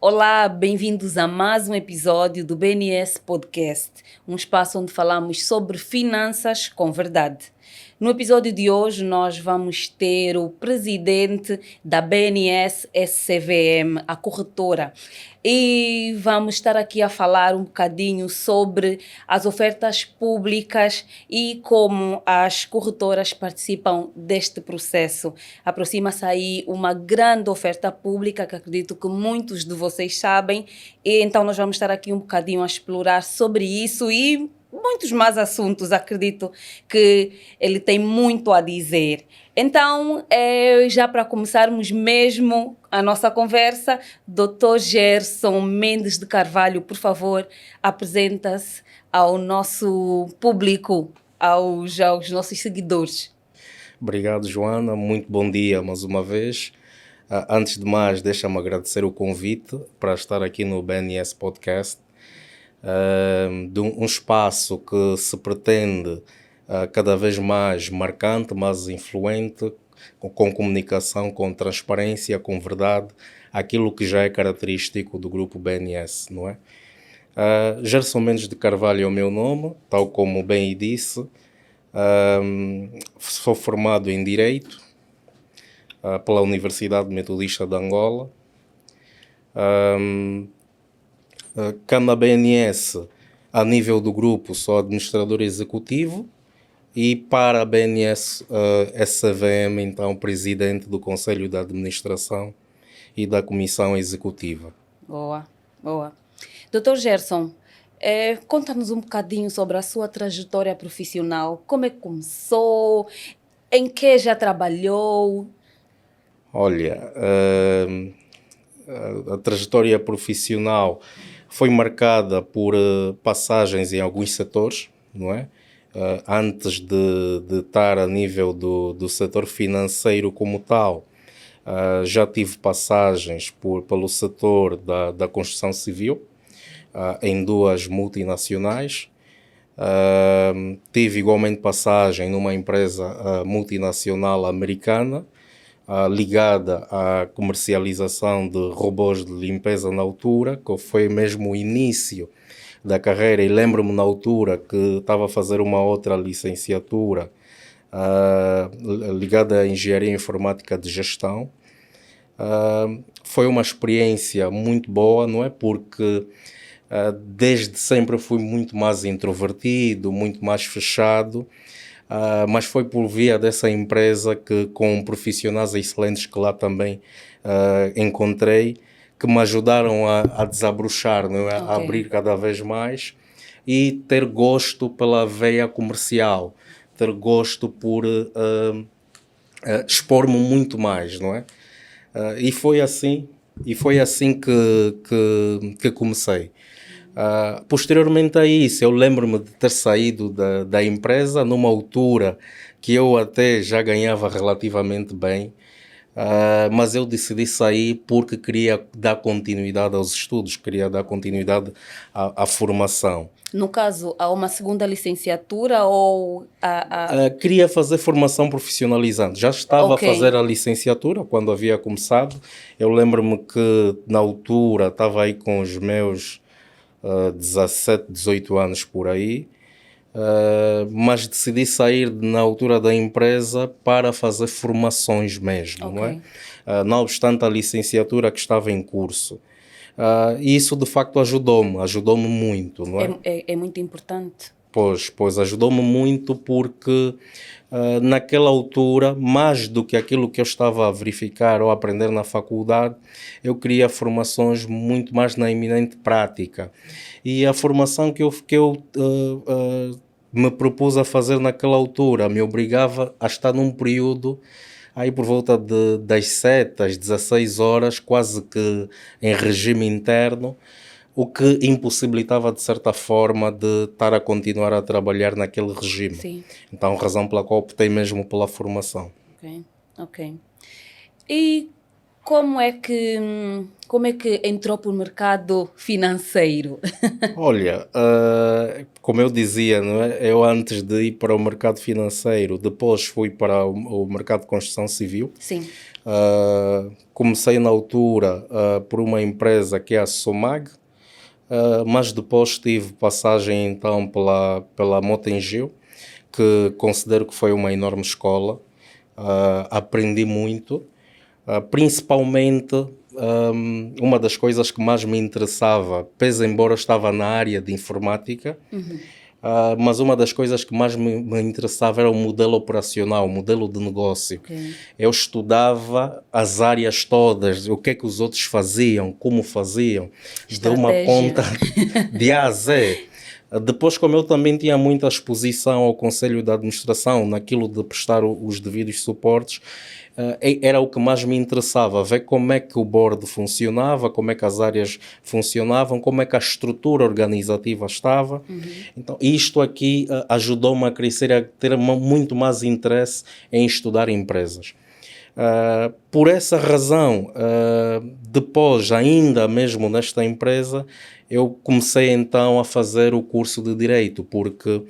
Olá, bem-vindos a mais um episódio do BNS Podcast, um espaço onde falamos sobre finanças com verdade. No episódio de hoje, nós vamos ter o presidente da BNS SCVM, a corretora, e vamos estar aqui a falar um bocadinho sobre as ofertas públicas e como as corretoras participam deste processo. Aproxima-se aí uma grande oferta pública que acredito que muitos de vocês sabem, e então nós vamos estar aqui um bocadinho a explorar sobre isso e muitos mais assuntos. Acredito que ele tem muito a dizer. Então, já para começarmos mesmo a nossa conversa, Dr. Gerson Mendes de Carvalho, por favor, apresenta-se ao nosso público, aos nossos seguidores. Obrigado, Joana. Muito bom dia mais uma vez. Antes de mais, deixa-me agradecer o convite para estar aqui no BNS Podcast, de um espaço que se pretende cada vez mais marcante, mais influente, com comunicação, com transparência, com verdade, aquilo que já é característico do grupo BNS, não é? Gerson Mendes de Carvalho é o meu nome, tal como bem disse. Sou formado em Direito pela Universidade Metodista de Angola. Cá na BNS, a nível do grupo, sou administrador executivo e para a BNS SCVM, então, presidente do Conselho de Administração e da Comissão Executiva. Boa, boa. Dr. Gerson, conta-nos um bocadinho sobre a sua trajetória profissional. Como é que começou? Em que já trabalhou? Olha, a trajetória profissional foi marcada por passagens em alguns setores, não é? Antes de estar a nível do setor financeiro como tal, já tive passagens pelo setor da construção civil, em duas multinacionais. Tive igualmente passagem numa empresa multinacional americana, ligada à comercialização de robôs de limpeza na altura, que foi mesmo o início da carreira, e lembro-me na altura que estava a fazer uma outra licenciatura ligada à Engenharia Informática de Gestão. Foi uma experiência muito boa, não é? Porque desde sempre fui muito mais introvertido, muito mais fechado, mas foi por via dessa empresa que, com profissionais excelentes que lá também encontrei, que me ajudaram a desabrochar, não é? A abrir cada vez mais e ter gosto pela veia comercial, ter gosto por expor-me muito mais, não é? E foi assim que comecei. Posteriormente a isso, eu lembro-me de ter saído da empresa numa altura que eu até já ganhava relativamente bem, mas eu decidi sair porque queria dar continuidade aos estudos, queria dar continuidade à formação. No caso, há uma segunda licenciatura ou... Queria fazer formação profissionalizante. Já estava a fazer a licenciatura quando havia começado. Eu lembro-me que na altura estava aí com os meus 17, 18 anos por aí, mas decidi sair na altura da empresa para fazer formações mesmo, não é? Não obstante a licenciatura que estava em curso. E isso de facto ajudou-me muito, não é? É muito importante. Pois ajudou-me muito porque naquela altura, mais do que aquilo que eu estava a verificar ou a aprender na faculdade, eu queria formações muito mais na eminente prática. E a formação que eu me propus a fazer naquela altura me obrigava a estar num período aí por volta das 7 às 16 horas, quase que em regime interno, o que impossibilitava, de certa forma, de estar a continuar a trabalhar naquele regime. Sim. Então, razão pela qual optei mesmo pela formação. Ok. E como é que entrou para o mercado financeiro? Olha, como eu dizia, não é? Eu antes de ir para o mercado financeiro, depois fui para o mercado de construção civil. Sim. Comecei na altura por uma empresa que é a Somag, mas depois tive passagem então pela Mota-Engil, que considero que foi uma enorme escola. Aprendi muito, principalmente uma das coisas que mais me interessava, pese embora eu estava na área de informática, mas uma das coisas que mais me interessava era o modelo operacional, o modelo de negócio. Ok. Eu estudava as áreas todas, o que é que os outros faziam, como faziam, de uma Estratégia. ponta de A a Z. Depois, como eu também tinha muita exposição ao Conselho de Administração, naquilo de prestar os devidos suportes, era o que mais me interessava, ver como é que o board funcionava, como é que as áreas funcionavam, como é que a estrutura organizativa estava. Então, isto aqui ajudou-me a crescer, a ter muito mais interesse em estudar empresas. Por essa razão, depois, ainda mesmo nesta empresa, eu comecei então a fazer o curso de Direito, porque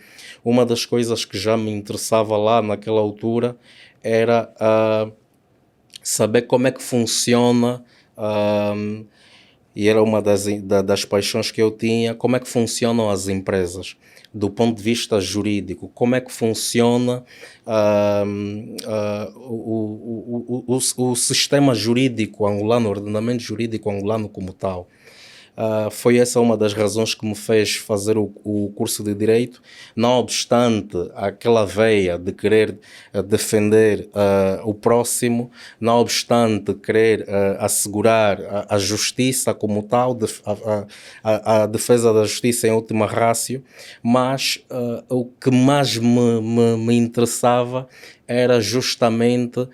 uma das coisas que já me interessava lá naquela altura era saber como é que funciona, e era uma das paixões que eu tinha, como é que funcionam as empresas do ponto de vista jurídico, como é que funciona o sistema jurídico angolano, o ordenamento jurídico angolano como tal. Foi essa uma das razões que me fez fazer o curso de Direito, não obstante aquela veia de querer defender o próximo, não obstante querer assegurar a justiça como tal, a defesa da justiça em última ratio, mas o que mais me interessava era justamente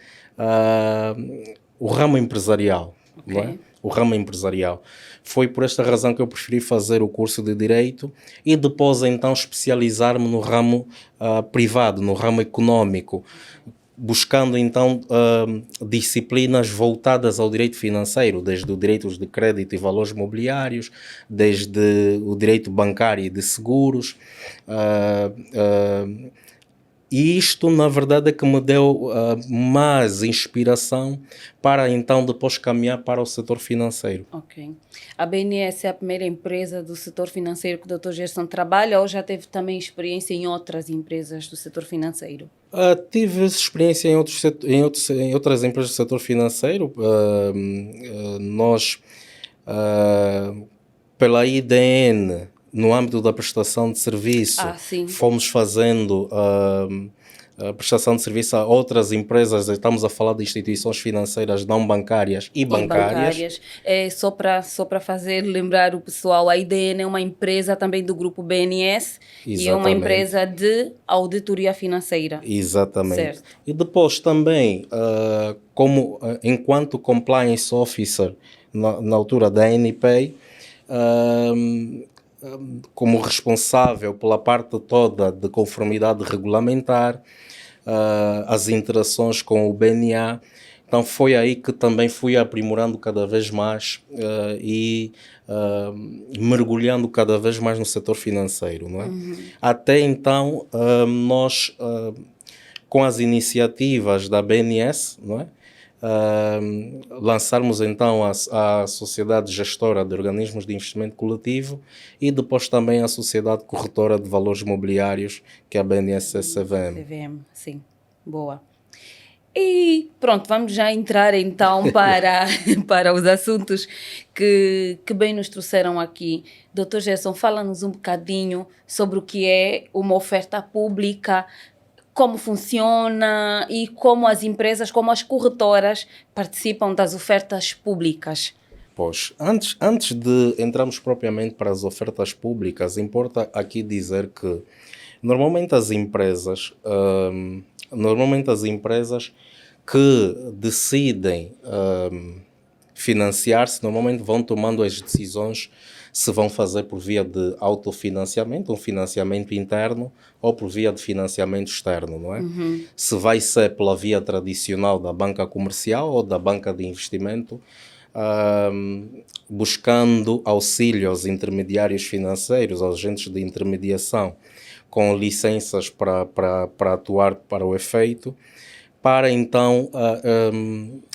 o ramo empresarial, Ok. não é? O ramo empresarial. Foi por esta razão que eu preferi fazer o curso de Direito e depois então especializar-me no ramo privado, no ramo econômico, buscando então disciplinas voltadas ao direito financeiro, desde o direito de crédito e valores mobiliários, desde o direito bancário e de seguros. E isto, na verdade, é que me deu mais inspiração para então depois caminhar para o setor financeiro. Ok. A BNS é a primeira empresa do setor financeiro que o Dr. Gerson trabalha ou já teve também experiência em outras empresas do setor financeiro? Tive experiência em outras empresas do setor financeiro. Nós, pela IDN, no âmbito da prestação de serviço, Sim. fomos fazendo a prestação de serviço a outras empresas. Estamos a falar de instituições financeiras não bancárias e bancárias. Só para fazer lembrar o pessoal, a IDN é uma empresa também do grupo BNS e é uma Exatamente. empresa de auditoria financeira. Exatamente. Certo. E depois também, enquanto compliance officer na altura da NPay, como responsável pela parte toda de conformidade regulamentar, as interações com o BNA. Então foi aí que também fui aprimorando cada vez mais e mergulhando cada vez mais no setor financeiro, não é? Até então, nós, com as iniciativas da BNS, não é? Lançarmos então a Sociedade Gestora de Organismos de Investimento Coletivo e depois também a Sociedade Corretora de Valores Mobiliários, que é a BNS-CVM. CVM, sim. Boa. E pronto, vamos já entrar então para os assuntos que bem nos trouxeram aqui. Dr. Gerson, fala-nos um bocadinho sobre o que é uma oferta pública, como funciona e como as empresas, como as corretoras participam das ofertas públicas. Pois, antes de entrarmos propriamente para as ofertas públicas, importa aqui dizer que normalmente as empresas que decidem financiar-se, normalmente vão tomando as decisões se vão fazer por via de autofinanciamento, um financiamento interno, ou por via de financiamento externo, não é? Se vai ser pela via tradicional da banca comercial ou da banca de investimento, buscando auxílio aos intermediários financeiros, aos agentes de intermediação, com licenças para atuar para o efeito, para então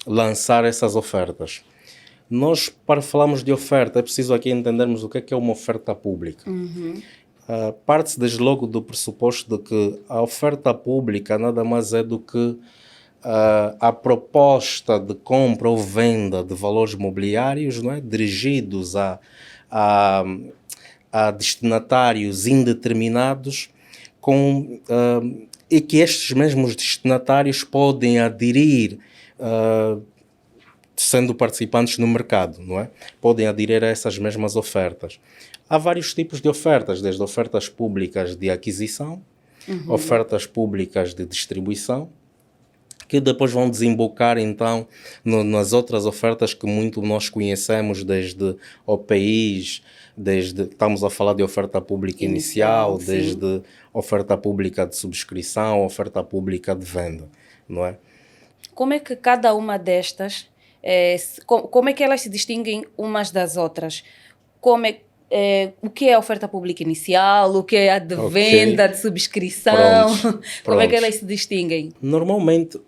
lançar essas ofertas. Nós, para falarmos de oferta, é preciso aqui entendermos o que é uma oferta pública. Parte-se desde logo do pressuposto de que a oferta pública nada mais é do que a proposta de compra ou venda de valores mobiliários, não é? Dirigidos a destinatários indeterminados e que estes mesmos destinatários podem aderir sendo participantes no mercado, não é? Podem aderir a essas mesmas ofertas. Há vários tipos de ofertas, desde ofertas públicas de aquisição, ofertas públicas de distribuição, que depois vão desembocar então nas outras ofertas que muito nós conhecemos, desde OPIs, estamos a falar de oferta pública inicial, desde oferta pública de subscrição, oferta pública de venda, não é? Como é que cada uma destas, como é que elas se distinguem umas das outras? O que é a oferta pública inicial, o que é a de venda, de subscrição? Como é que elas se distinguem? Normalmente,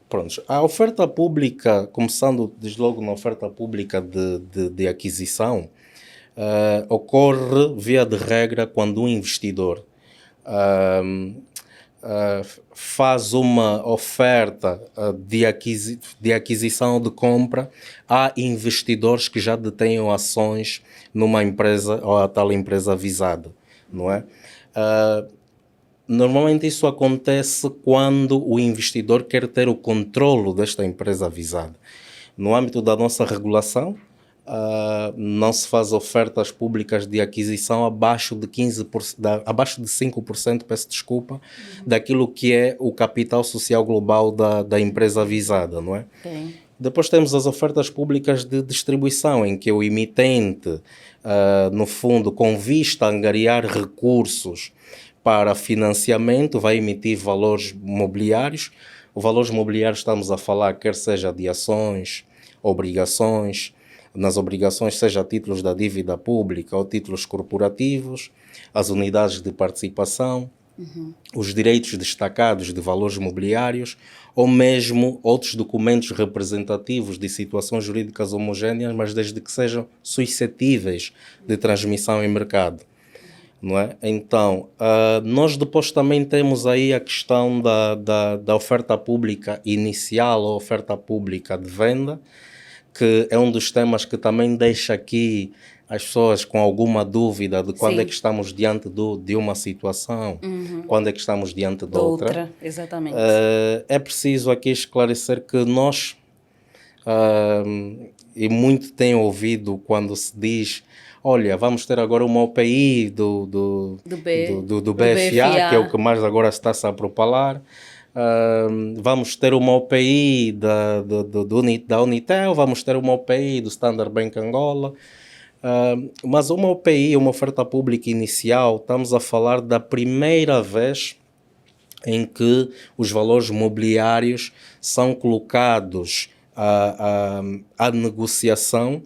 a oferta pública, começando desde logo na oferta pública de aquisição, ocorre via de regra quando um investidor faz uma oferta de aquisição ou de compra a investidores que já detenham ações numa empresa ou a tal empresa avisada, não é? Normalmente isso acontece quando o investidor quer ter o controlo desta empresa avisada. No âmbito da nossa regulação, não se faz ofertas públicas de aquisição abaixo de 15%, abaixo de 5%, peço desculpa, daquilo que é o capital social global da empresa avisada, não é? Sim. Depois temos as ofertas públicas de distribuição, em que o emitente, no fundo, com vista a angariar recursos para financiamento, vai emitir valores mobiliários. Os valores mobiliários estamos a falar, quer seja de ações, obrigações, nas obrigações, seja títulos da dívida pública ou títulos corporativos, as unidades de participação, os direitos destacados de valores mobiliários ou mesmo outros documentos representativos de situações jurídicas homogéneas, mas desde que sejam suscetíveis de transmissão em mercado, não é? Então, nós depois também temos aí a questão da oferta pública inicial ou oferta pública de venda, que é um dos temas que também deixa aqui as pessoas com alguma dúvida de quando é que estamos diante de uma situação, quando é que estamos diante de outra. Exatamente. É preciso aqui esclarecer que nós, e muito tem ouvido quando se diz, olha, vamos ter agora uma OPI do BFA, que é o que mais agora está-se a propalar. Vamos ter uma OPI da Unitel, vamos ter uma OPI do Standard Bank Angola, mas uma OPI, uma oferta pública inicial, estamos a falar da primeira vez em que os valores mobiliários são colocados à negociação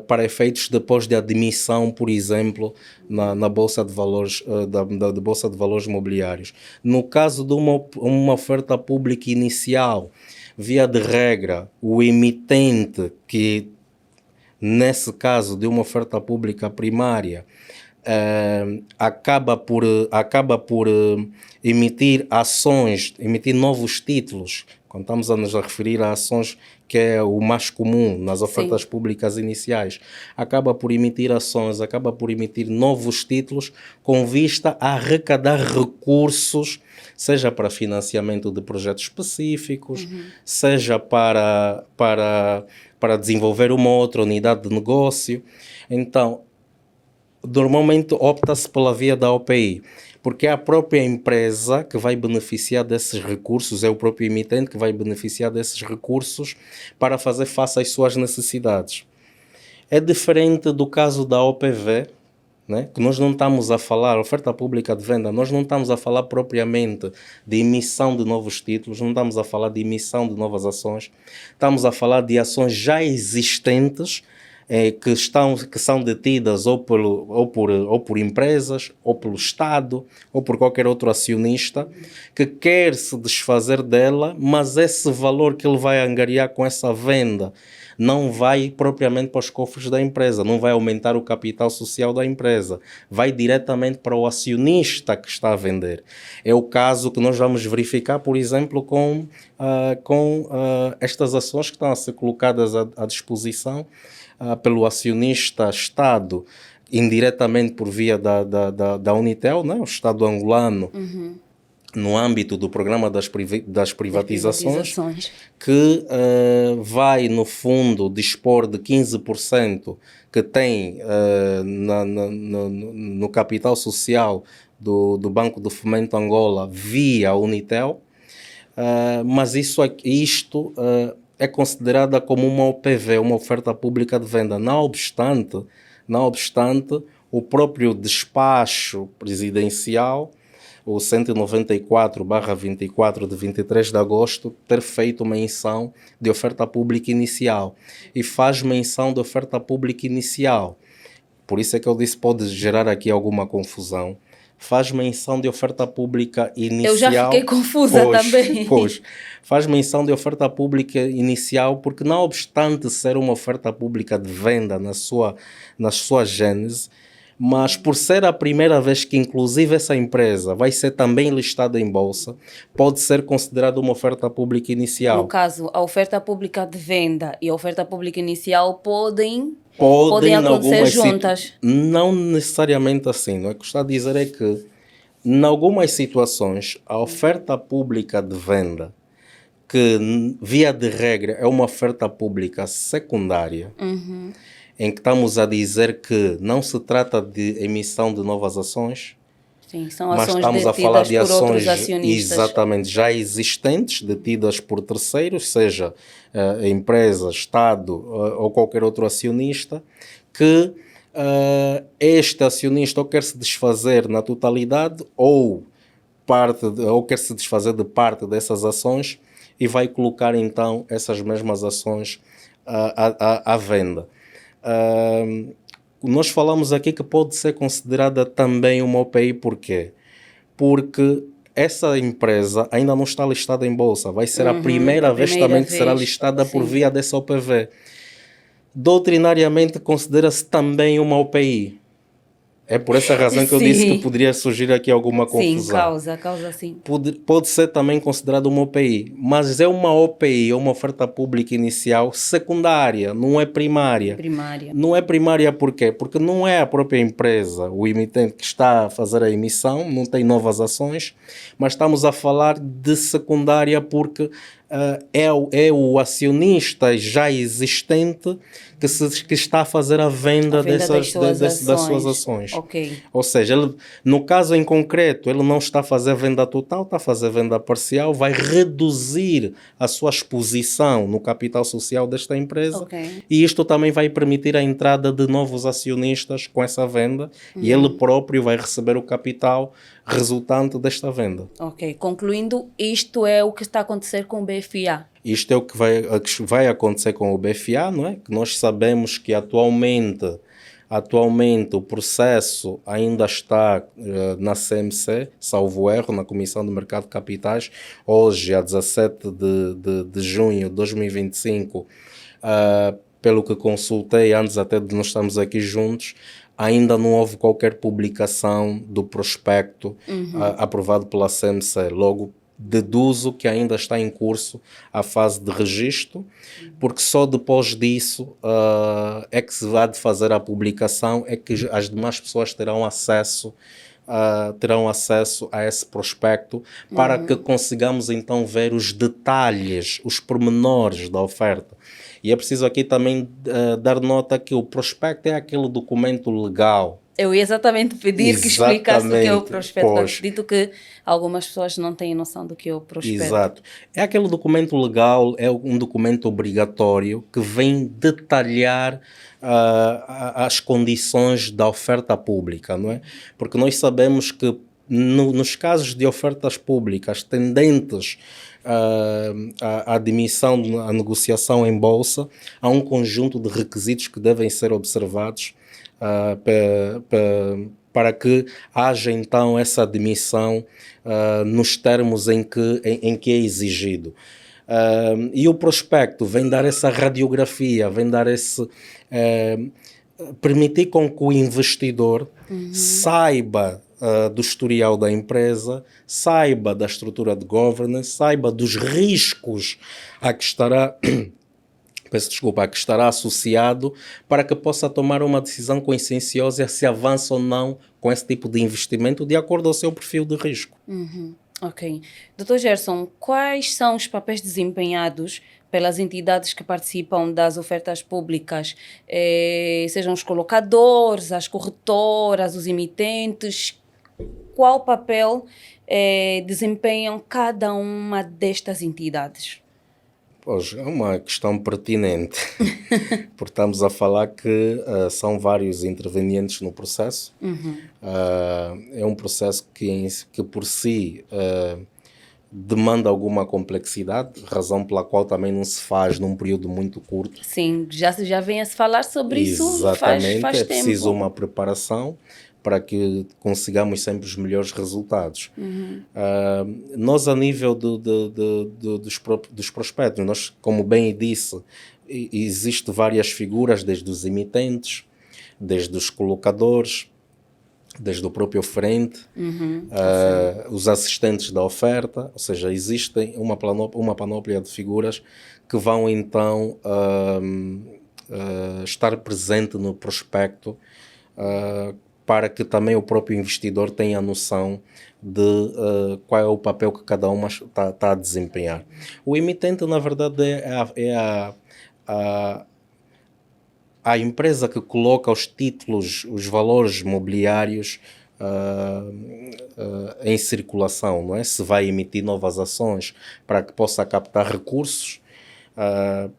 para efeitos depois de admissão, por exemplo, na Bolsa de Valores, da Bolsa de Valores Mobiliários. No caso de uma oferta pública inicial, via de regra, o emitente, que nesse caso de uma oferta pública primária, acaba por emitir ações, emitir novos títulos. Quando estamos a nos referir a ações, que é o mais comum nas ofertas públicas iniciais, acaba por emitir ações, acaba por emitir novos títulos com vista a arrecadar recursos, seja para financiamento de projetos específicos, seja para desenvolver uma outra unidade de negócio. Então, normalmente opta-se pela via da OPI, porque é a própria empresa que vai beneficiar desses recursos, é o próprio emitente que vai beneficiar desses recursos para fazer face às suas necessidades. É diferente do caso da OPV, né? Que nós não estamos a falar, oferta pública de venda, nós não estamos a falar propriamente de emissão de novos títulos, não estamos a falar de emissão de novas ações, estamos a falar de ações já existentes que são detidas ou por empresas, ou pelo Estado, ou por qualquer outro acionista, que quer se desfazer dela, mas esse valor que ele vai angariar com essa venda não vai propriamente para os cofres da empresa, não vai aumentar o capital social da empresa, vai diretamente para o acionista que está a vender. É o caso que nós vamos verificar, por exemplo, com estas ações que estão a ser colocadas à disposição pelo acionista Estado, indiretamente por via da Unitel, né? O Estado angolano, no âmbito do programa das privatizações, que vai, no fundo, dispor de 15% que tem no capital social do Banco do Fomento Angola via Unitel, mas isto é considerada como uma OPV, uma oferta pública de venda. Não obstante, o próprio despacho presidencial, o 194/24 de 23 de agosto, ter feito menção de oferta pública inicial. E faz menção de oferta pública inicial. Por isso é que eu disse, pode gerar aqui alguma confusão. Faz menção de oferta pública inicial. Eu já fiquei confusa também. Pois, faz menção de oferta pública inicial porque, não obstante ser uma oferta pública de venda na sua gênese, mas por ser a primeira vez que inclusive essa empresa vai ser também listada em bolsa, pode ser considerada uma oferta pública inicial. No caso, a oferta pública de venda e a oferta pública inicial podem acontecer juntas. Não necessariamente assim. Não é? O que está a dizer é que, em algumas situações, a oferta pública de venda, que via de regra é uma oferta pública secundária, em que estamos a dizer que não se trata de emissão de novas ações, sim, são ações, mas estamos a falar de ações exatamente já existentes, detidas por terceiros, seja empresa, Estado ou qualquer outro acionista, que este acionista ou quer se desfazer na totalidade ou quer se desfazer de parte dessas ações e vai colocar então essas mesmas ações à venda. Nós falamos aqui que pode ser considerada também uma OPI, por quê? Porque essa empresa ainda não está listada em bolsa, vai ser a primeira vez também que será listada por via dessa OPV. Doutrinariamente considera-se também uma OPI. É por essa razão que eu disse que poderia surgir aqui alguma confusão. Sim, causa sim. Pode ser também considerado uma OPI, mas é uma OPI, uma oferta pública inicial secundária, não é primária. Não é primária por quê? Porque não é a própria empresa, o emitente, que está a fazer a emissão, não tem novas ações, mas estamos a falar de secundária porque é o acionista já existente que está a fazer a venda das suas ações. Okay. Ou seja, no caso em concreto, ele não está a fazer venda total, está a fazer venda parcial, vai reduzir a sua exposição no capital social desta empresa, e isto também vai permitir a entrada de novos acionistas com essa venda, e ele próprio vai receber o capital resultante desta venda. Ok, concluindo, isto é o que está a acontecer com o BFA. Isto é o que vai acontecer com o BFA, não é? Que nós sabemos que atualmente o processo ainda está na CMC, salvo erro, na Comissão de Mercado de Capitais, hoje, a 17 de junho de 2025, pelo que consultei antes até de nós estarmos aqui juntos, ainda não houve qualquer publicação do prospecto aprovado pela CMC. Logo, deduzo que ainda está em curso a fase de registro, porque só depois disso é que se vai fazer a publicação, é que as demais pessoas terão acesso a esse prospecto, para que consigamos então ver os detalhes, os pormenores da oferta. E é preciso aqui também dar nota que o prospecto é aquele documento legal Eu ia exatamente pedir que explicasse o que é o Exatamente, prospecto. Eu pois. acredito que algumas pessoas não têm noção do que é o prospecto. Exato. É aquele documento legal, é um documento obrigatório que vem detalhar as condições da oferta pública, não é? Porque nós sabemos que nos casos de ofertas públicas tendentes à admissão, à negociação em bolsa, há um conjunto de requisitos que devem ser observados para que haja então essa admissão nos termos em que é exigido. E o prospecto vem dar essa radiografia, vem dar permitir com que o investidor saiba do historial da empresa, saiba da estrutura de governance, saiba dos riscos a que estará a que estará associado, para que possa tomar uma decisão conscienciosa se avança ou não com esse tipo de investimento de acordo ao seu perfil de risco. Ok. Dr. Gerson, quais são os papéis desempenhados pelas entidades que participam das ofertas públicas? Sejam os colocadores, as corretoras, os emitentes? Qual papel desempenham cada uma destas entidades? Pois, é uma questão pertinente, porque estamos a falar que são vários intervenientes no processo. É um processo que por si demanda alguma complexidade, razão pela qual também não se faz num período muito curto. Sim, já vem a se falar sobre isso Exatamente, faz é tempo. preciso uma preparação para que consigamos sempre os melhores resultados. Nós, a nível dos prospectos, nós, como bem disse, existem várias figuras, desde os emitentes, desde os colocadores, desde o próprio oferente, os assistentes da oferta, ou seja, existem uma panóplia de figuras que vão então estar presente no prospecto, para que também o próprio investidor tenha a noção de qual é o papel que cada uma está a desempenhar. O emitente, na verdade, é a empresa que coloca os títulos, os valores mobiliários em circulação, não é? Se vai emitir novas ações para que possa captar recursos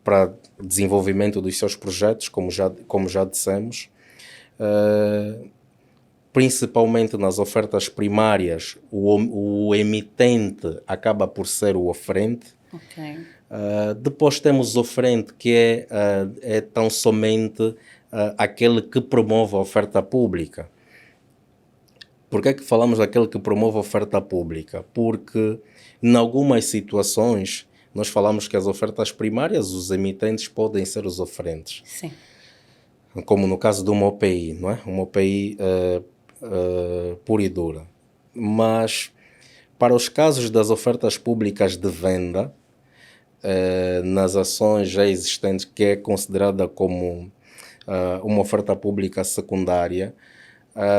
para desenvolvimento dos seus projetos, como já dissemos. Principalmente nas ofertas primárias, o emitente acaba por ser o oferente. Ok. Depois temos o oferente, que é tão somente aquele que promove a oferta pública. Por que é que falamos daquele que promove a oferta pública? Porque em algumas situações nós falamos que as ofertas primárias, os emitentes podem ser os oferentes. Sim. Como no caso de uma OPI, não é? Uma OPI pura e dura. Mas para os casos das ofertas públicas de venda, nas ações já existentes, que é considerada como uma oferta pública secundária,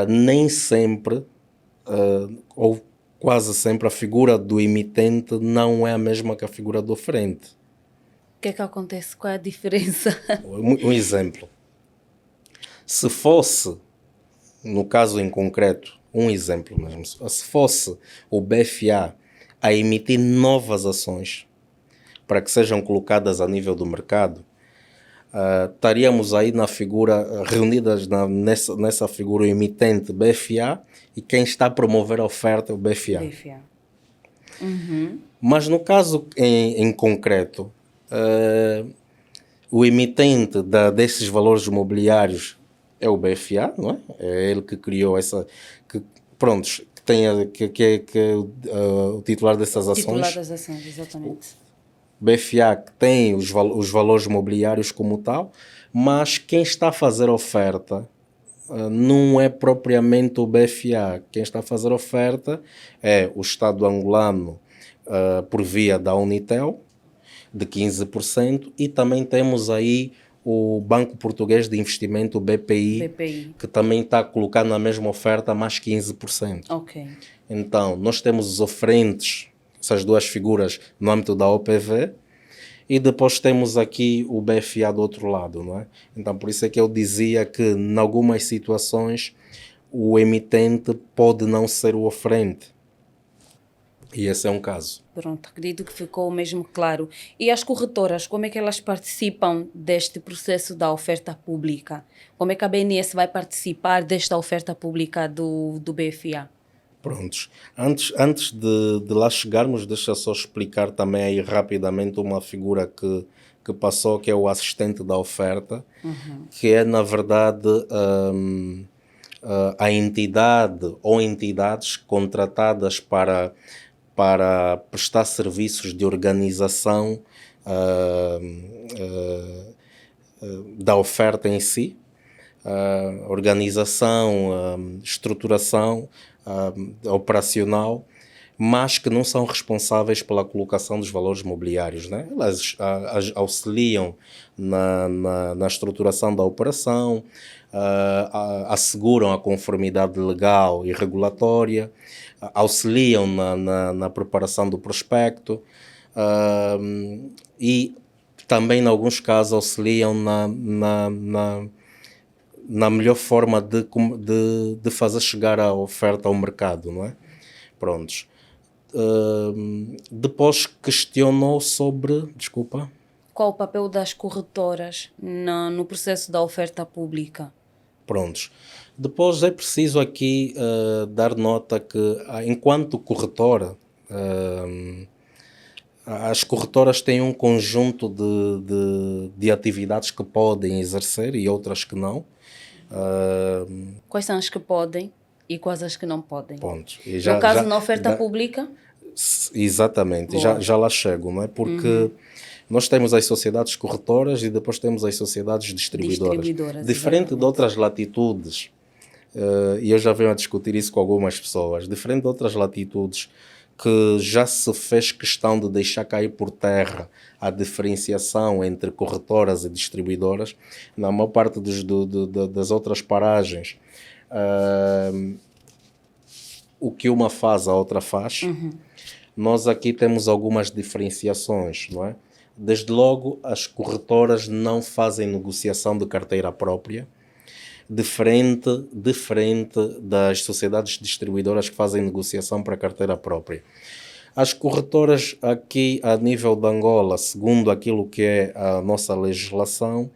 nem sempre, ou quase sempre, a figura do emitente não é a mesma que a figura do oferente. O que é que acontece? Qual é a diferença? Um exemplo. Se fosse, no caso em concreto, um exemplo mesmo, se fosse o BFA a emitir novas ações para que sejam colocadas a nível do mercado, estaríamos aí na figura, reunidas nessa figura, o emitente BFA, e quem está a promover a oferta é o BFA. BFA. Mas no caso em concreto, o emitente desses valores imobiliários é o BFA, não é? É ele que criou que é o titular dessas ações. Titular das ações, exatamente. BFA que tem os valores imobiliários como tal, mas quem está a fazer a oferta não é propriamente o BFA. Quem está a fazer a oferta é o Estado angolano, por via da Unitel, de 15%, e também temos aí o Banco Português de Investimento, o BPI, que também está a colocar na mesma oferta mais 15%. Ok. Então, nós temos os oferentes, essas duas figuras, no âmbito da OPV, e depois temos aqui o BFA do outro lado, não é? Então, por isso é que eu dizia que, em algumas situações, o emitente pode não ser o oferente. E esse é um caso. Pronto, acredito que ficou mesmo claro. E as corretoras, como é que elas participam deste processo da oferta pública? Como é que a BNS vai participar desta oferta pública do BFA? Prontos. Antes de lá chegarmos, deixa só explicar também aí rapidamente uma figura que passou, que é o assistente da oferta, que é, na verdade, a entidade ou entidades contratadas para prestar serviços de organização da oferta em si, organização, estruturação operacional, mas que não são responsáveis pela colocação dos valores mobiliários, né? Elas auxiliam na estruturação da operação, asseguram a conformidade legal e regulatória, auxiliam na preparação do prospecto e também, em alguns casos, auxiliam na melhor forma de fazer chegar a oferta ao mercado, não é? Prontos. Depois questionou sobre... Desculpa. Qual o papel das corretoras no processo da oferta pública? Prontos. Depois é preciso aqui dar nota que, enquanto corretora, as corretoras têm um conjunto de atividades que podem exercer e outras que não. Quais são as que podem e quais as que não podem? Pontos. E No caso, na oferta pública? Exatamente, já lá chego, não é? Porque nós temos as sociedades corretoras e depois temos as sociedades distribuidoras. Diferente de outras latitudes, e eu já venho a discutir isso com algumas pessoas, diferente de outras latitudes que já se fez questão de deixar cair por terra a diferenciação entre corretoras e distribuidoras, na maior parte das outras paragens, o que uma faz, a outra faz. Nós aqui temos algumas diferenciações, não é? Desde logo, as corretoras não fazem negociação de carteira própria, diferente das sociedades distribuidoras que fazem negociação para carteira própria. As corretoras aqui a nível de Angola, segundo aquilo que é a nossa legislação,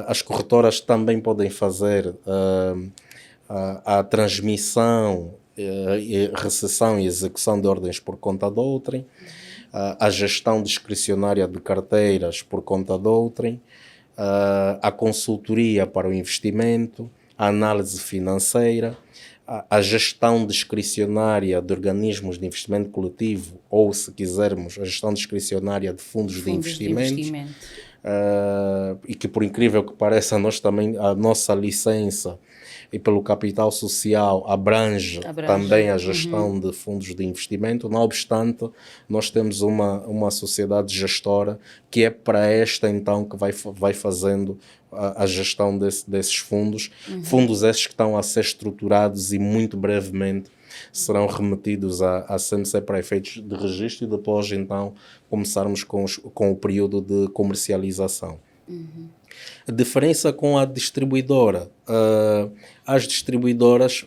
as corretoras também podem fazer a transmissão, recepção e execução de ordens por conta de outrem, a gestão discricionária de carteiras por conta de outrem, a consultoria para o investimento, a análise financeira, a gestão discricionária de organismos de investimento coletivo ou, se quisermos, a gestão discricionária de fundos de investimento. E que, por incrível que pareça, nós também, a nossa licença e pelo capital social abrange também a gestão de fundos de investimento. Não obstante, nós temos uma sociedade gestora que é para esta então que vai fazendo a gestão desses fundos. Fundos esses que estão a ser estruturados e muito brevemente serão remetidos à CMC para efeitos de registro e depois então começarmos com o período de comercialização. A diferença com a distribuidora, as distribuidoras,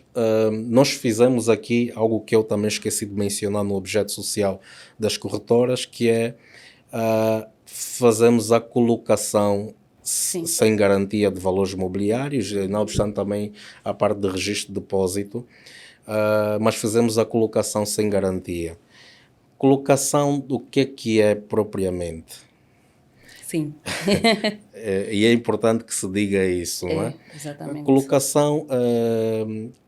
nós fizemos aqui algo que eu também esqueci de mencionar no objeto social das corretoras, que é fazemos a colocação sem garantia de valores mobiliários, não obstante também a parte de registro de depósito, mas fazemos a colocação sem garantia. Colocação do que é propriamente? Sim. E é importante que se diga isso, não é? Exatamente. A colocação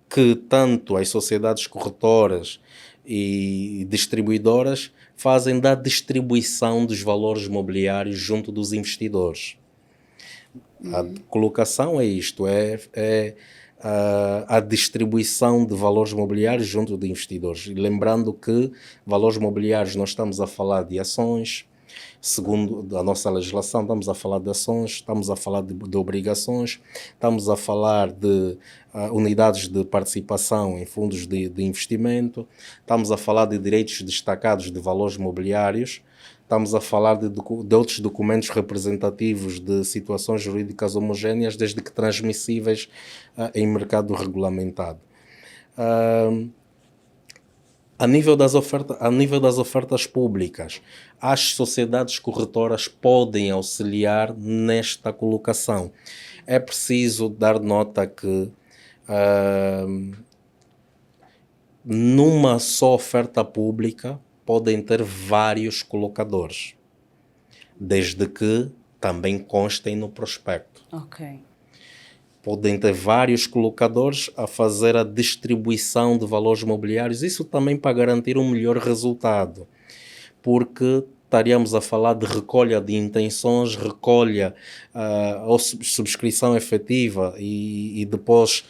que tanto as sociedades corretoras e distribuidoras fazem da distribuição dos valores mobiliários junto dos investidores. A colocação é isto, é a distribuição de valores mobiliários junto de investidores. E lembrando que valores mobiliários nós estamos a falar de ações, segundo a nossa legislação, estamos a falar de ações, estamos a falar de obrigações, estamos a falar de unidades de participação em fundos de investimento, estamos a falar de direitos destacados de valores mobiliários, estamos a falar de outros documentos representativos de situações jurídicas homogéneas, desde que transmissíveis em mercado regulamentado. A nível das ofertas públicas, as sociedades corretoras podem auxiliar nesta colocação. É preciso dar nota que numa só oferta pública podem ter vários colocadores, desde que também constem no prospecto. Ok. Podem ter vários colocadores a fazer a distribuição de valores mobiliários, isso também para garantir um melhor resultado, porque estaríamos a falar de recolha de intenções, recolha ou subscrição efetiva e depois,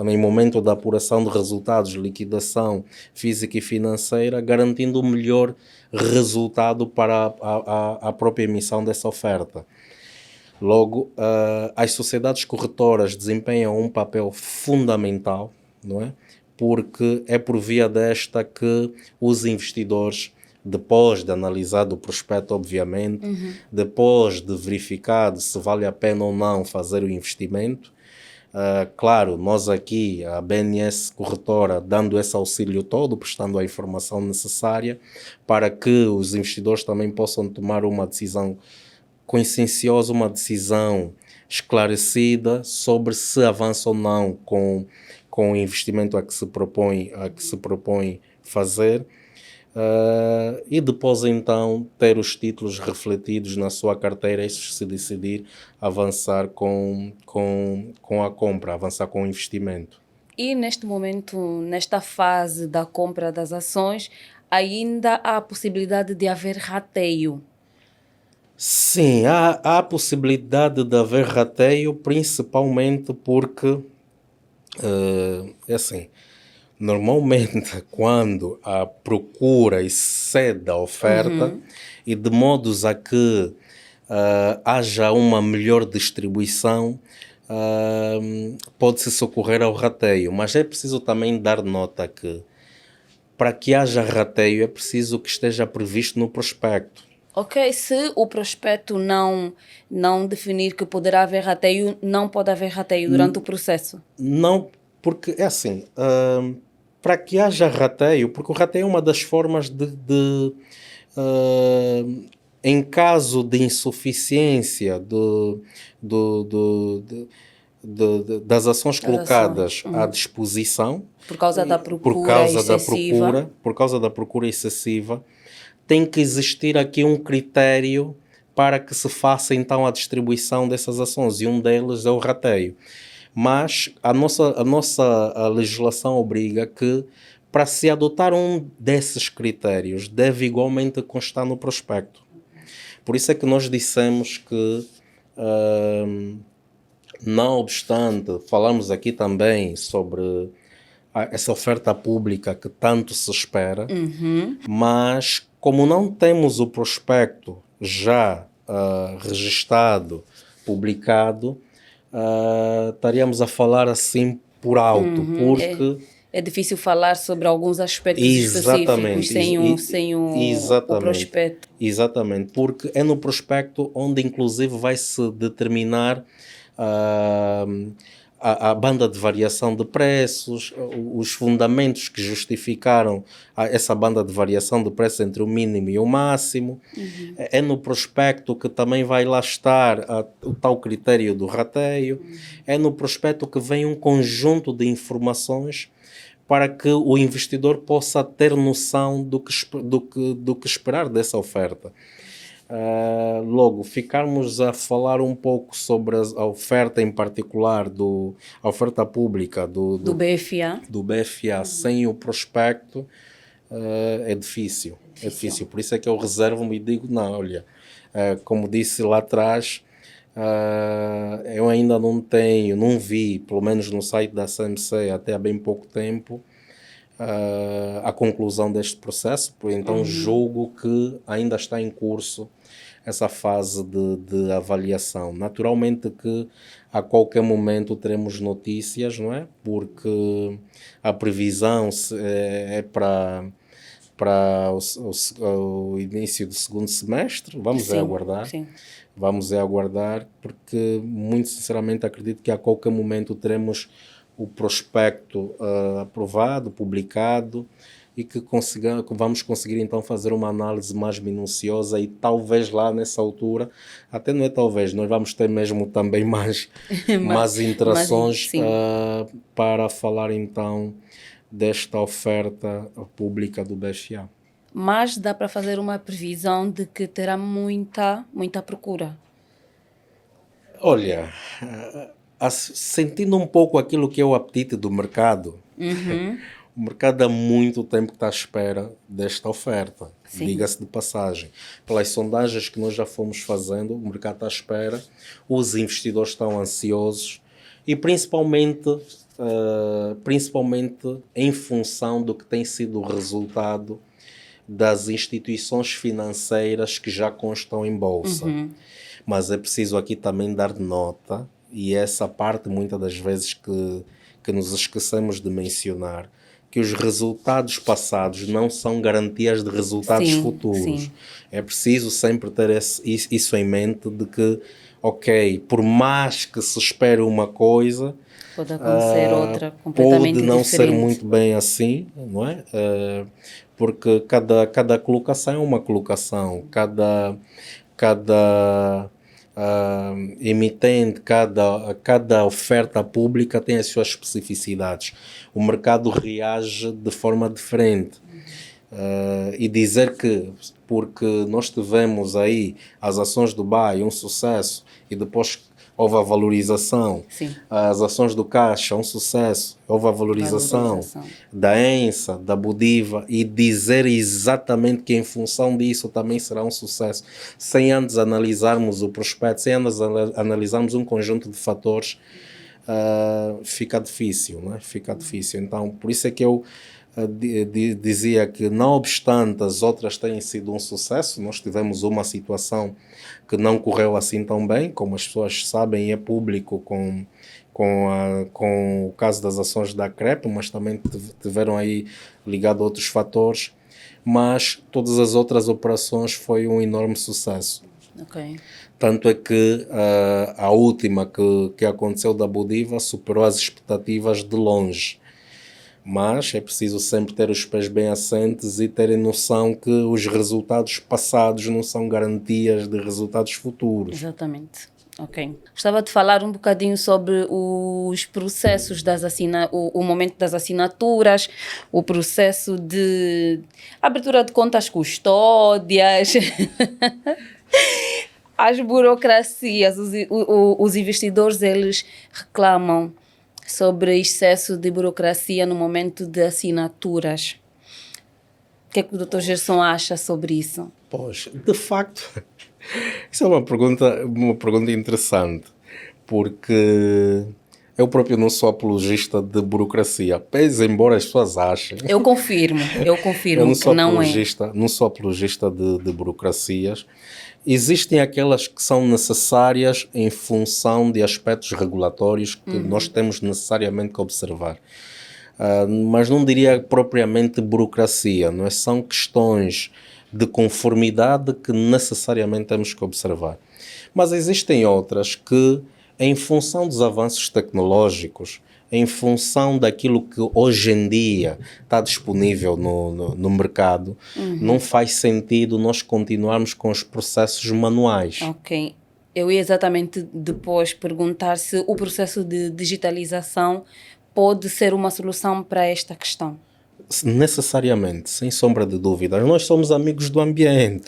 em momento da apuração de resultados, liquidação física e financeira, garantindo o melhor resultado para a própria emissão dessa oferta. Logo, as sociedades corretoras desempenham um papel fundamental, não é? Porque é por via desta que os investidores, depois de analisar o prospecto, obviamente, depois de verificar se vale a pena ou não fazer o investimento, claro, nós aqui, a BNS Corretora, dando esse auxílio todo, prestando a informação necessária para que os investidores também possam tomar uma decisão conscienciosa, uma decisão esclarecida sobre se avança ou não com o investimento a que se propõe fazer, e depois então ter os títulos refletidos na sua carteira e se decidir avançar com a compra, avançar com o investimento. E neste momento, nesta fase da compra das ações, ainda há a possibilidade de haver rateio. Sim, há a possibilidade de haver rateio, principalmente porque, é assim, normalmente quando a procura excede a oferta e de modos a que haja uma melhor distribuição, pode-se socorrer ao rateio, mas é preciso também dar nota que para que haja rateio é preciso que esteja previsto no prospecto. Ok, se o prospecto não definir que poderá haver rateio, não pode haver rateio durante o processo? Não, porque é assim, para que haja rateio, porque o rateio é uma das formas em caso de insuficiência das ações colocadas à disposição, por causa da procura excessiva. Por causa da procura excessiva, tem que existir aqui um critério para que se faça então a distribuição dessas ações, e um deles é o rateio. Mas a nossa legislação obriga que, para se adotar um desses critérios, deve igualmente constar no prospecto. Por isso é que nós dissemos que, não obstante, falamos aqui também sobre essa oferta pública que tanto se espera, mas como não temos o prospecto já registado, publicado, estaríamos a falar assim por alto, porque... É difícil falar sobre alguns aspectos específicos sem o prospecto. Exatamente, porque é no prospecto onde inclusive vai se determinar a banda de variação de preços, os fundamentos que justificaram essa banda de variação de preços entre o mínimo e o máximo. É no prospecto que também vai lá estar o tal critério do rateio. É no prospecto que vem um conjunto de informações para que o investidor possa ter noção do que esperar dessa oferta. Logo, ficarmos a falar um pouco sobre a oferta em particular, a oferta pública do BFA sem o prospecto, é difícil. É difícil. Por isso é que eu reservo-me e digo, não, olha, como disse lá atrás, eu ainda não vi, pelo menos no site da CMC até há bem pouco tempo, a conclusão deste processo, então julgo que ainda está em curso essa fase de avaliação. Naturalmente que a qualquer momento teremos notícias, não é? Porque a previsão é para para o início do segundo semestre. Vamos Sim, aguardar. sim. Vamos aguardar, porque muito sinceramente acredito que a qualquer momento teremos o prospecto aprovado, publicado, e que vamos conseguir então fazer uma análise mais minuciosa e talvez lá nessa altura, até não é talvez, nós vamos ter mesmo também mais interações Sim. para falar então desta oferta pública do BCA. Mas dá para fazer uma previsão de que terá muita procura. Olha, sentindo um pouco aquilo que é o apetite do mercado, o mercado há muito tempo que está à espera desta oferta. Sim. Diga-se de passagem. Pelas sondagens que nós já fomos fazendo, o mercado está à espera, os investidores estão ansiosos e principalmente em função do que tem sido o resultado das instituições financeiras que já constam em bolsa. Mas é preciso aqui também dar nota, e essa parte muitas das vezes que nos esquecemos de mencionar, que os resultados passados não são garantias de resultados futuros. Sim. É preciso sempre ter isso em mente, de que, ok, por mais que se espere uma coisa, pode acontecer outra completamente pode não diferente. ser muito bem assim, não é? Porque cada colocação é uma colocação, cada emitente, cada oferta pública tem as suas especificidades. O mercado reage de forma diferente. E dizer que porque nós tivemos aí as ações do BAE um sucesso e depois houve a valorização, Sim. as ações do Caixa um sucesso, houve a valorização da ENSA, da Budiva, e dizer exatamente que em função disso também será um sucesso, sem antes analisarmos o prospecto, sem antes analisarmos um conjunto de fatores, fica difícil, não é? Fica difícil. Então, por isso é que eu dizia que, não obstante as outras terem sido um sucesso, nós tivemos uma situação que não correu assim tão bem, como as pessoas sabem, e é público com o caso das ações da CREP, mas também tiveram aí ligado a outros fatores, mas todas as outras operações foi um enorme sucesso. Okay. Tanto é que a última que aconteceu da Budiva superou as expectativas de longe. Mas é preciso sempre ter os pés bem assentes e terem noção que os resultados passados não são garantias de resultados futuros. Exatamente. Ok. Gostava de falar um bocadinho sobre os processos o momento das assinaturas, o processo de abertura de contas custódias, as burocracias, os investidores, eles reclamam sobre excesso de burocracia no momento de assinaturas. O que é que o Dr. Gerson acha sobre isso? Pois, de facto, isso é uma pergunta interessante, porque eu próprio não sou apologista de burocracia, pese embora as pessoas achem. Eu confirmo eu que não é. Não sou apologista de burocracias. Existem aquelas que são necessárias em função de aspectos regulatórios que nós temos necessariamente que observar. Mas não diria propriamente burocracia, não é? São questões de conformidade que necessariamente temos que observar. Mas existem outras que, em função dos avanços tecnológicos, em função daquilo que hoje em dia está disponível no mercado, não faz sentido nós continuarmos com os processos manuais. Ok. Eu ia exatamente depois perguntar se o processo de digitalização pode ser uma solução para esta questão. Necessariamente, sem sombra de dúvidas. Nós somos amigos do ambiente.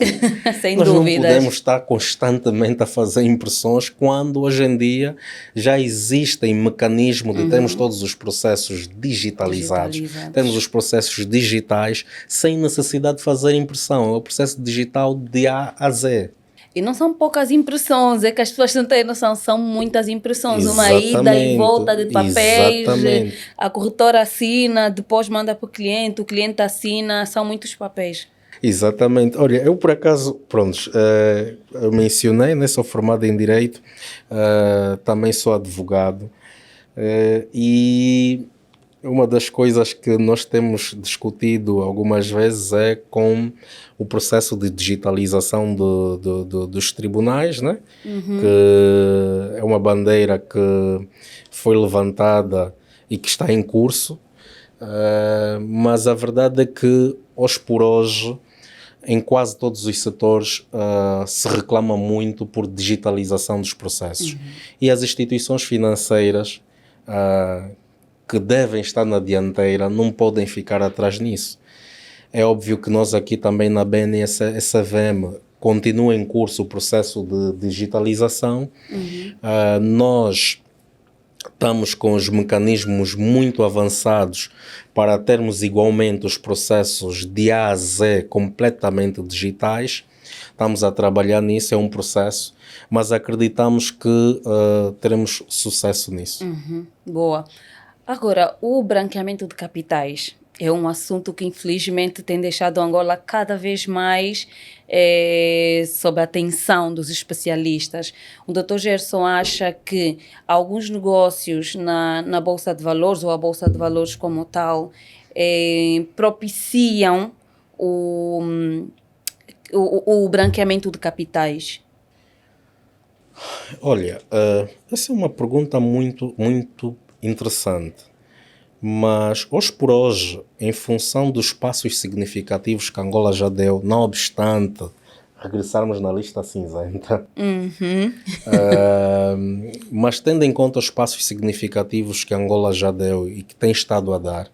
Sem Nós dúvidas. não podemos estar constantemente a fazer impressões quando hoje em dia já existem mecanismos de termos todos os processos digitalizados. Temos os processos digitais sem necessidade de fazer impressão. É o processo digital de A a Z. E não são poucas impressões, é que as pessoas não têm noção, são muitas impressões. Exatamente. Uma ida e volta de papéis, Exatamente. a corretora assina, depois manda para o cliente assina, são muitos papéis. Exatamente. Olha, eu por acaso, pronto, eu mencionei, né, sou formado em Direito, também sou advogado, e Uma das coisas que nós temos discutido algumas vezes é com o processo de digitalização dos tribunais, né? Que é uma bandeira que foi levantada e que está em curso, mas a verdade é que, hoje por hoje, em quase todos os setores, se reclama muito por digitalização dos processos. E as instituições financeiras que devem estar na dianteira não podem ficar atrás nisso. É óbvio que nós aqui também na BNSVM continua em curso o processo de digitalização. Nós estamos com os mecanismos muito avançados para termos igualmente os processos de A a Z completamente digitais. Estamos a trabalhar nisso, é um processo, mas acreditamos que teremos sucesso nisso. Boa. Agora, o branqueamento de capitais é um assunto que infelizmente tem deixado Angola cada vez mais sob a atenção dos especialistas. O Dr. Gerson acha que alguns negócios na Bolsa de Valores, ou a Bolsa de Valores como tal, propiciam o branqueamento de capitais. Olha, essa é uma pergunta muito, muito interessante, mas hoje por hoje, em função dos passos significativos que Angola já deu, não obstante regressarmos na lista cinzenta, mas tendo em conta os passos significativos que Angola já deu e que tem estado a dar,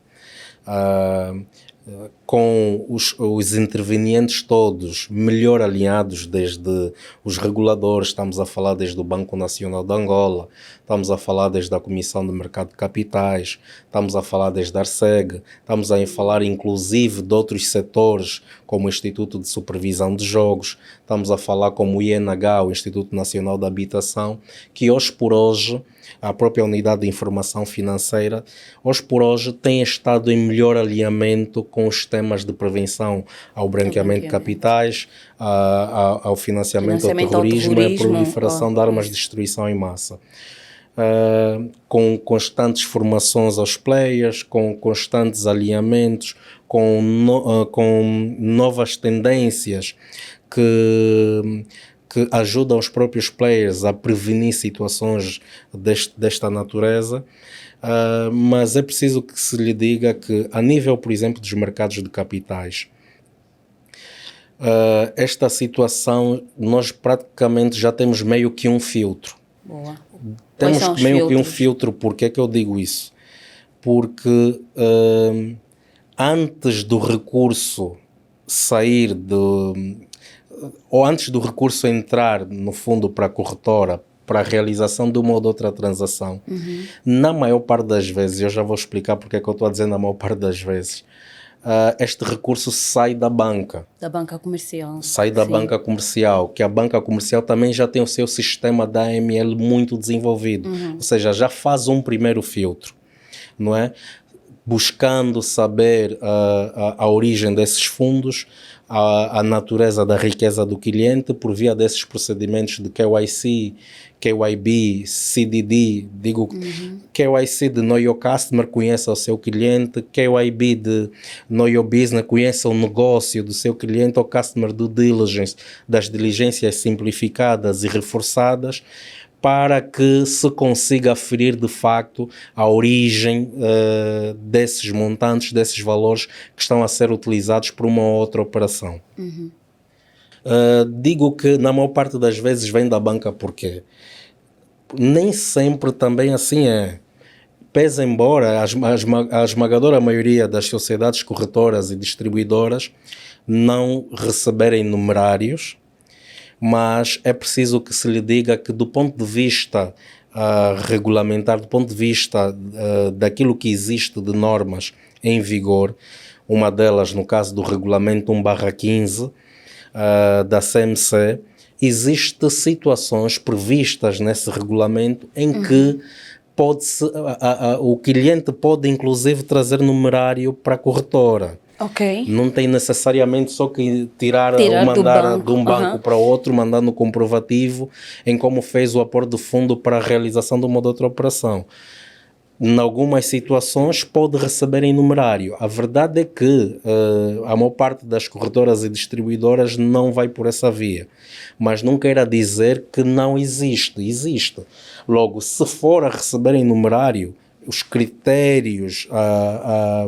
com os intervenientes todos melhor alinhados, desde os reguladores, estamos a falar desde o Banco Nacional de Angola, estamos a falar desde a Comissão de Mercado de Capitais, estamos a falar desde a ARCEG, estamos a falar inclusive de outros setores, como o Instituto de Supervisão de Jogos, estamos a falar como o INH, o Instituto Nacional da Habitação, que hoje por hoje, a própria Unidade de Informação Financeira, hoje por hoje tem estado em melhor alinhamento com os temas de prevenção ao branqueamento de capitais, ao financiamento ao terrorismo e à proliferação de armas de destruição em massa. Com constantes formações aos players, com constantes alinhamentos, com novas tendências que ajudam os próprios players a prevenir situações desta natureza, mas é preciso que se lhe diga que, a nível, por exemplo, dos mercados de capitais, esta situação, nós praticamente já temos meio que um filtro. Boa. Temos meio que um filtro. Porque é que eu digo isso? Porque antes do recurso sair ou antes do recurso entrar, no fundo, para a corretora, para a realização de uma ou de outra transação, na maior parte das vezes, eu já vou explicar porque é que eu estou a dizer na maior parte das vezes, este recurso sai da banca. Da banca comercial. Sai da banca comercial, que a banca comercial também já tem o seu sistema da AML muito desenvolvido. Ou seja, já faz um primeiro filtro, não é? Buscando saber a origem desses fundos, a natureza da riqueza do cliente por via desses procedimentos de KYC, KYB, CDD, KYC de Know Your Customer, conheça o seu cliente, KYB de Know Your Business, conheça o negócio do seu cliente, ou Customer Due Diligence, das diligências simplificadas e reforçadas, para que se consiga aferir de facto a origem desses montantes, desses valores que estão a ser utilizados por uma ou outra operação. Digo que na maior parte das vezes vem da banca porque nem sempre também assim é. Pese embora a esmagadora maioria das sociedades corretoras e distribuidoras não receberem numerários, mas é preciso que se lhe diga que, do ponto de vista regulamentar, do ponto de vista daquilo que existe de normas em vigor, uma delas, no caso do regulamento 1/15 da CMC, existem situações previstas nesse regulamento em que o cliente pode inclusive trazer numerário para a corretora. Ok. Não tem necessariamente só que tirar ou mandar de um banco para outro, mandando comprovativo em como fez o aporte de fundo para a realização de uma ou outra operação. em algumas situações pode receber em numerário. A verdade é que a maior parte das corretoras e distribuidoras não vai por essa via. Mas não queira dizer que não existe. Existe. Logo, se for a receber em numerário, os critérios a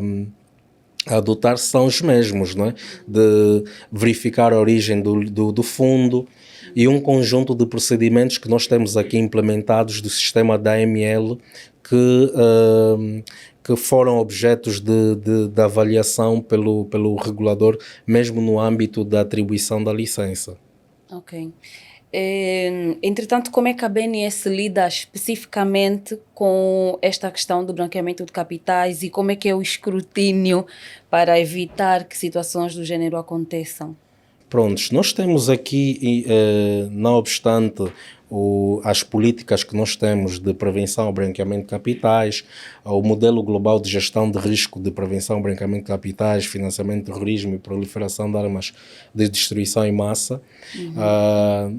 adotar são os mesmos, não é? De verificar a origem do fundo e um conjunto de procedimentos que nós temos aqui implementados do sistema da AML que foram objetos de avaliação pelo regulador, mesmo no âmbito da atribuição da licença. Ok. Entretanto, como é que a BNS lida especificamente com esta questão do branqueamento de capitais e como é que é o escrutínio para evitar que situações do género aconteçam? Prontos, nós temos aqui, não obstante as políticas que nós temos de prevenção ao branqueamento de capitais, o modelo global de gestão de risco de prevenção ao branqueamento de capitais, financiamento de terrorismo e proliferação de armas de destruição em massa,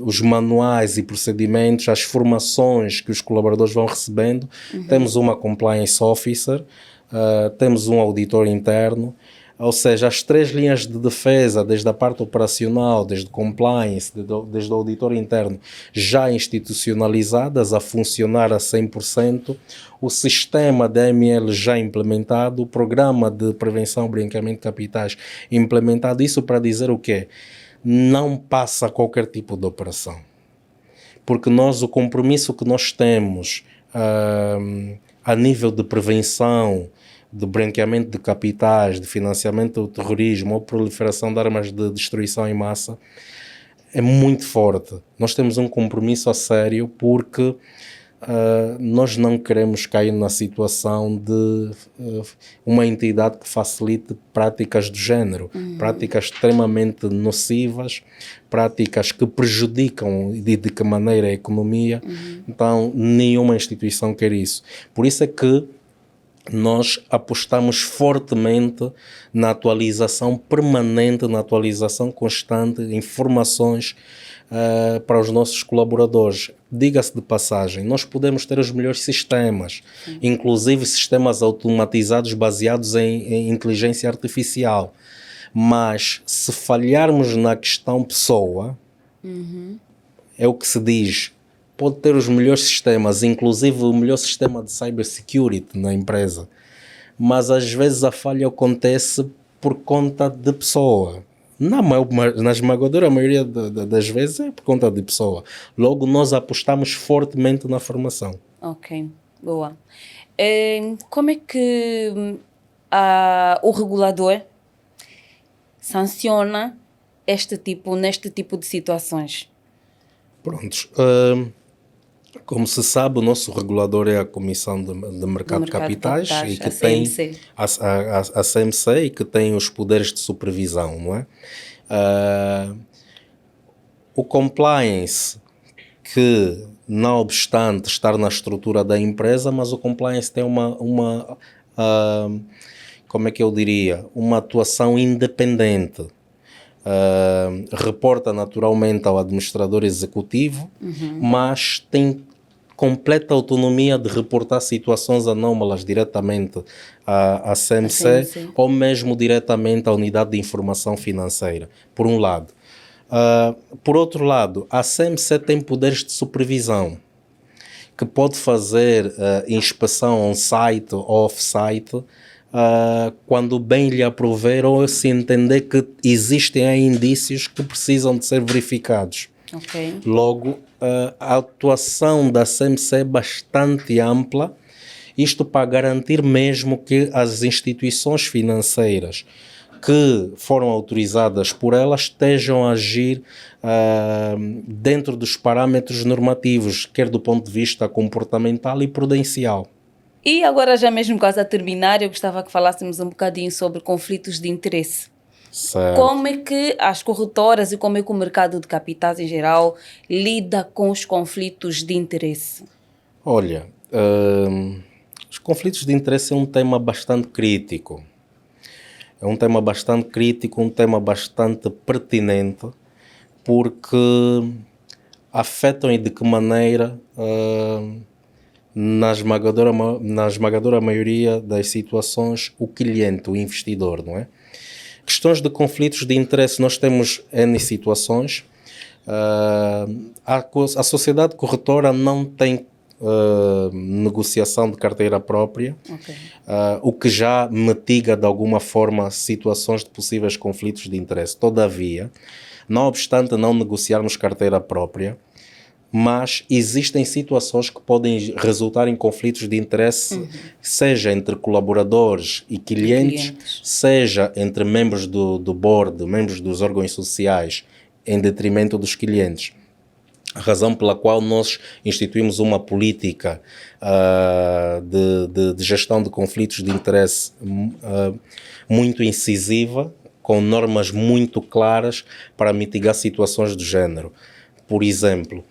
os manuais e procedimentos, as formações que os colaboradores vão recebendo, temos uma compliance officer, temos um auditor interno. Ou seja, as 3 linhas de defesa, desde a parte operacional, desde compliance, desde o auditor interno, já institucionalizadas, a funcionar a 100%, o sistema da AML já implementado, o programa de prevenção ao branqueamento de capitais implementado. Isso para dizer o quê? Não passa qualquer tipo de operação. Porque o compromisso que nós temos a nível de prevenção, de branqueamento de capitais, de financiamento do terrorismo ou proliferação de armas de destruição em massa é muito forte. Nós temos um compromisso a sério porque nós não queremos cair na situação de uma entidade que facilite práticas do género, práticas extremamente nocivas, práticas que prejudicam de que maneira a economia. Então, nenhuma instituição quer isso. Por isso é que nós apostamos fortemente na atualização permanente, na atualização constante de informações para os nossos colaboradores. Diga-se de passagem, nós podemos ter os melhores sistemas, inclusive sistemas automatizados baseados em inteligência artificial, mas se falharmos na questão pessoa, é o que se diz, pode ter os melhores sistemas, inclusive o melhor sistema de cybersecurity na empresa, mas às vezes a falha acontece por conta de pessoa. Na esmagadora maioria das vezes é por conta de pessoa. Logo, nós apostamos fortemente na formação. Ok, boa. Como é que o regulador sanciona neste tipo de situações? Prontos. Como se sabe, o nosso regulador é a Comissão de Mercado de Capitais e que tem a CMC e que tem os poderes de supervisão, não é? O compliance, que não obstante estar na estrutura da empresa, mas o compliance tem como é que eu diria, uma atuação independente. Reporta naturalmente ao administrador executivo, mas tem completa autonomia de reportar situações anómalas diretamente à CMC ou mesmo diretamente à Unidade de Informação Financeira, por um lado. Por outro lado, a CMC tem poderes de supervisão, que pode fazer inspeção on-site ou off-site, quando bem lhe aprouver ou se entender que existem aí indícios que precisam de ser verificados. Okay. Logo, a atuação da CMC é bastante ampla, isto para garantir mesmo que as instituições financeiras que foram autorizadas por elas estejam a agir dentro dos parâmetros normativos, quer do ponto de vista comportamental e prudencial. E agora, já mesmo quase a terminar, eu gostava que falássemos um bocadinho sobre conflitos de interesse. Certo. Como é que as corretoras e como é que o mercado de capitais em geral lida com os conflitos de interesse? Olha, os conflitos de interesse é um tema bastante crítico. É um tema bastante crítico, um tema bastante pertinente, porque afetam e de que maneira na esmagadora maioria das situações, o cliente, o investidor, não é? Questões de conflitos de interesse, nós temos N situações. A sociedade corretora não tem negociação de carteira própria, Ok. o que já mitiga de alguma forma situações de possíveis conflitos de interesse. Todavia, não obstante não negociarmos carteira própria, mas existem situações que podem resultar em conflitos de interesse, seja entre colaboradores e clientes, seja entre membros do board, membros dos órgãos sociais, em detrimento dos clientes. A razão pela qual nós instituímos uma política de gestão de conflitos de interesse muito incisiva, com normas muito claras para mitigar situações do género. Por exemplo,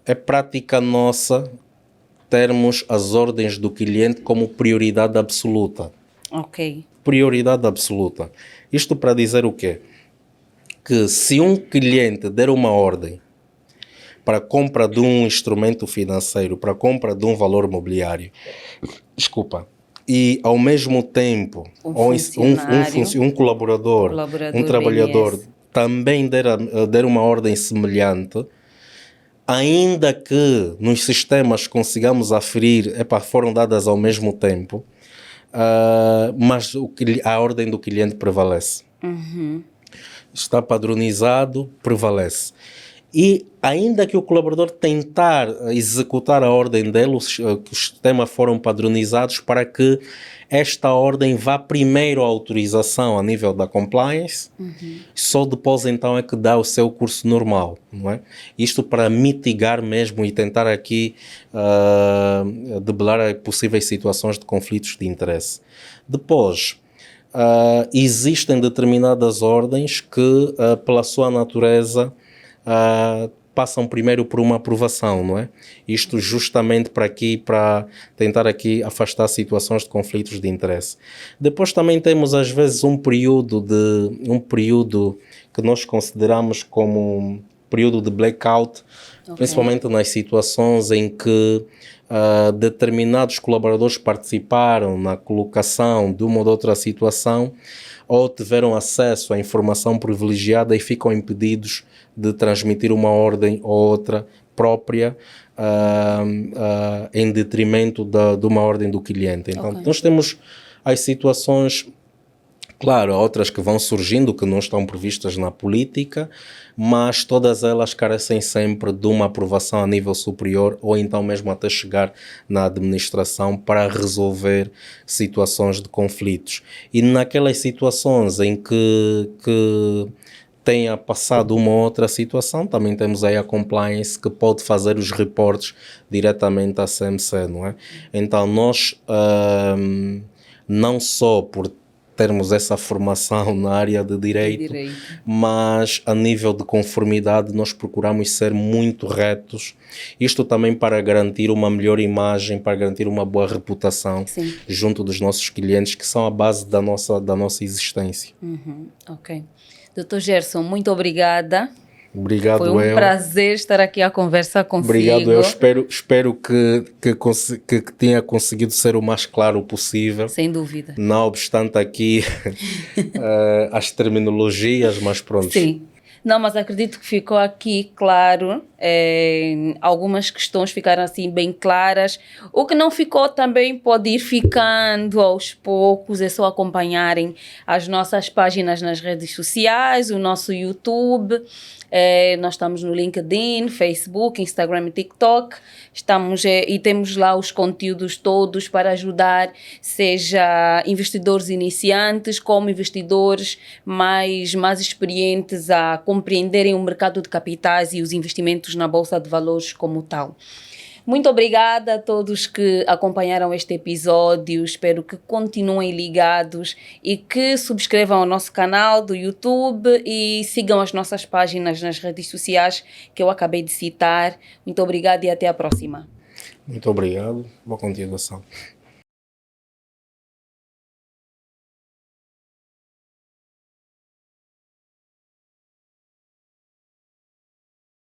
é prática nossa termos as ordens do cliente como prioridade absoluta. Ok. Prioridade absoluta. Isto para dizer o quê? Que se um cliente der uma ordem para a compra de um instrumento financeiro, para a compra de um valor mobiliário, e ao mesmo tempo um colaborador, um trabalhador BNS, também der uma ordem semelhante, ainda que nos sistemas consigamos aferir, foram dadas ao mesmo tempo, mas a ordem do cliente prevalece. Está padronizado, prevalece. E ainda que o colaborador tentar executar a ordem dele, os sistemas foram padronizados para que esta ordem vá primeiro à autorização a nível da compliance, só depois então é que dá o seu curso normal, não é? Isto para mitigar mesmo e tentar aqui debelar possíveis situações de conflitos de interesse. Depois, existem determinadas ordens que, pela sua natureza, passam primeiro por uma aprovação, não é? Isto justamente para tentar aqui afastar situações de conflitos de interesse. Depois também temos às vezes um período que nós consideramos como um período de blackout, principalmente nas situações em que determinados colaboradores participaram na colocação de uma ou de outra situação ou tiveram acesso à informação privilegiada e ficam impedidos de transmitir uma ordem ou outra própria em detrimento de uma ordem do cliente. Então, nós temos as situações, claro, outras que vão surgindo que não estão previstas na política, mas todas elas carecem sempre de uma aprovação a nível superior ou então mesmo até chegar na administração para resolver situações de conflitos. E naquelas situações em que tenha passado uma outra situação, também temos aí a compliance que pode fazer os reportes diretamente à CMC, não é? Então nós, não só por termos essa formação na área de direito, mas a nível de conformidade nós procuramos ser muito retos, isto também para garantir uma melhor imagem, para garantir uma boa reputação junto dos nossos clientes, que são a base da nossa existência. Ok. Dr. Gerson, muito obrigada. Obrigado, Foi um prazer estar aqui a conversar consigo. Obrigado, eu espero que tenha conseguido ser o mais claro possível. Sem dúvida. Não obstante aqui as terminologias, mas pronto. Sim. Não, mas acredito que ficou aqui claro, algumas questões ficaram assim bem claras. O que não ficou também pode ir ficando aos poucos, é só acompanharem as nossas páginas nas redes sociais, o nosso YouTube. Nós estamos no LinkedIn, Facebook, Instagram e TikTok. Estamos e temos lá os conteúdos todos para ajudar, seja investidores iniciantes, como investidores mais experientes a compreenderem o mercado de capitais e os investimentos na Bolsa de Valores como tal. Muito obrigada a todos que acompanharam este episódio. Espero que continuem ligados e que subscrevam o nosso canal do YouTube e sigam as nossas páginas nas redes sociais que eu acabei de citar. Muito obrigada e até a próxima. Muito obrigado. Boa continuação.